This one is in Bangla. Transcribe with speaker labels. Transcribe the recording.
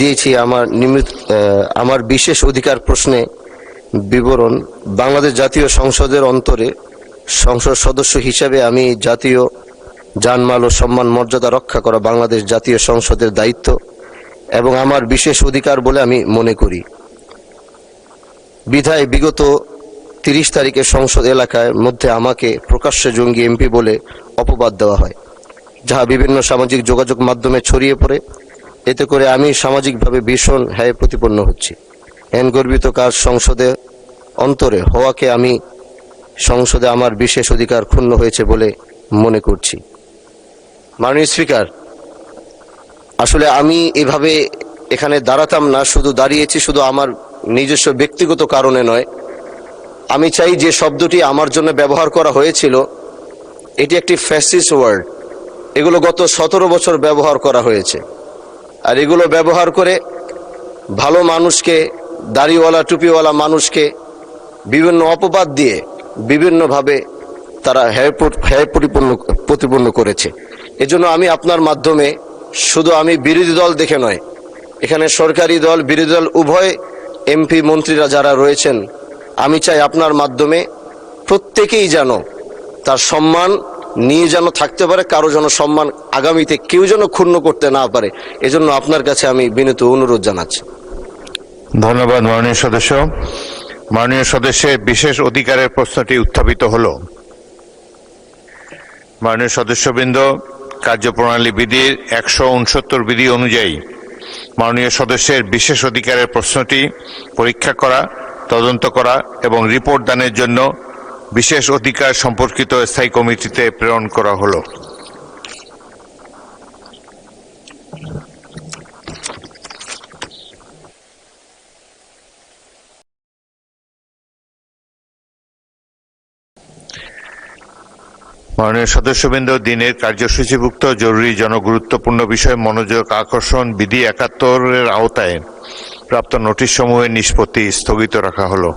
Speaker 1: দিয়েছি আমার বিশেষ অধিকার প্রশ্নে বিবরণ। বাংলাদেশ জাতীয় সংসদের অন্তরে সংসদ সদস্য হিসেবে আমি জাতীয় জানমাল ও সম্মান মর্যাদা রক্ষা করা বাংলাদেশ জাতীয় সংসদের দায়িত্ব এবং আমার বিশেষ অধিকার বলে আমি মনে করি। বিধায় বিগত 30 তারিখে সংসদ এলাকার মধ্যে আমাকে প্রকাশ্যে জঙ্গি এমপি বলে অপবাদ দেওয়া হয়, যাহা বিভিন্ন সামাজিক যোগাযোগ মাধ্যমে ছড়িয়ে পড়ে। এতে করে আমি সামাজিকভাবে ভীষণ হেয় প্রতিপন্ন হচ্ছি। এন গর্বিত কাজ সংসদে অন্তরে হওয়াকে আমি সংসদে আমার বিশেষ অধিকার ক্ষুণ্ণ হয়েছে বলে মনে করছি। মাননীয় স্পিকার, আসলে আমি এভাবে এখানে দাঁড়াতাম না, শুধু দাঁড়িয়েছি শুধু আমার নিজস্ব ব্যক্তিগত কারণে নয়। আমি চাই যে শব্দটি আমার জন্য ব্যবহার করা হয়েছিল এটি একটি ফ্যাসিস্ট ওয়ার্ড। এগুলো গত 17 বছর ব্যবহার করা হয়েছে, আর এগুলো ব্যবহার করে ভালো মানুষকে, দাড়িওয়ালা টুপিওয়ালা মানুষকে বিভিন্ন অপবাদ দিয়ে বিভিন্নভাবে তারা হেয় প্রতিপন্ন করেছে। এজন্য আমি আপনার মাধ্যমে শুধু আমি বিরোধী দল দেখে নয়, এখানে সরকারি দল বিরোধী দল উভয় এমপি মন্ত্রীরা যারা রয়েছেন, আমি চাই আপনার মাধ্যমে প্রত্যেকেই যেন তার সম্মান নিয়ে যেন থাকতে পারে, কারো যেন সম্মান আগামীতে কেউ যেন ক্ষুণ্ণ করতে না পারে। এজন্য আপনার কাছে আমি বিনীত অনুরোধ জানাচ্ছি।
Speaker 2: ধন্যবাদ মাননীয় সদস্য। মাননীয় সদস্যের বিশেষ অধিকারের প্রশ্নটি উত্থাপিত হলো। মাননীয় সদস্যবৃন্দ, কার্যপ্রণালী বিধির 169 বিধি অনুযায়ী মাননীয় সদস্যের বিশেষ অধিকারের প্রশ্নটি পরীক্ষা করা, তদন্ত করা এবং রিপোর্ট দানের জন্য বিশেষ অধিকার সম্পর্কিত স্থায়ী কমিটিতে প্রেরণ করা হলো। মাননীয় সদস্যবৃন্দ, দিনের কার্যসূচিভুক্ত জরুরি জনগুরুত্বপূর্ণ বিষয় মনোযোগ আকর্ষণ বিধি 71-এর আওতায় প্রাপ্ত নোটিশ সমূহের নিষ্পত্তি স্থগিত রাখা হলো।